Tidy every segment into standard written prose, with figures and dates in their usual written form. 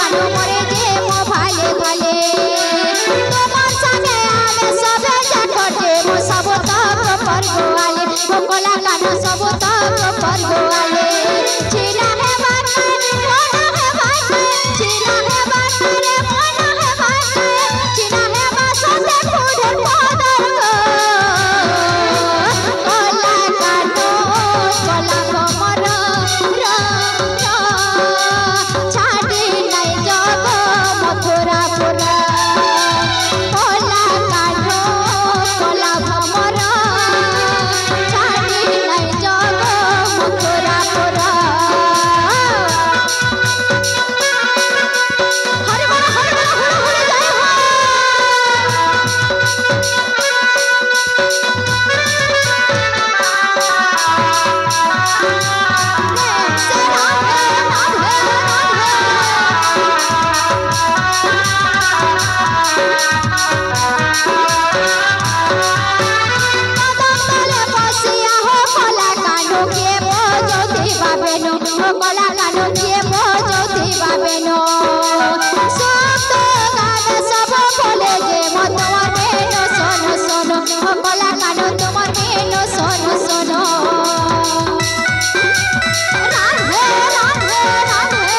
कानो मोरे जे मो भाले भाले तोमर संगे आमे सबे जाकटे मो सब तक परगोआले मो कला कानो सब तक परगोआले छिला है बाटे मोना है बाटे छिला है बाटे रे मोना है बाटे छिला है बासते फुडे पदर गो कला कानो कला कमर छाड़ी नहीं जग मथुरा पुरा कला कानो कला कमर छाड़ी नहीं जग मथुरा पुरा हरे बड़ा हरे जय हो से राधे कदम तले बसिया हो कला कानो के बजौती बाबेनो हो कला कानो के बजौती बाबेनो सब तो गावे सब बोले जे मत तुम्हार मेनो सोनो सोनो हो कला कानो तुम्हार मेनो सोनो सोनो राधे राधे राधे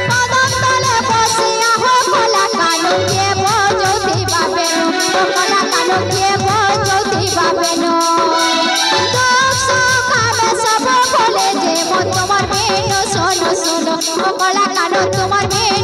कदम तले बसिया हो कला कानो के बजौती बाबेनो हो कला कानो के बजौती बाबेनो दुख सुख आवे सब बोले जे मो तुम्हार मेनो सोनो सोनो हो कला कानो तुम्हार मेनो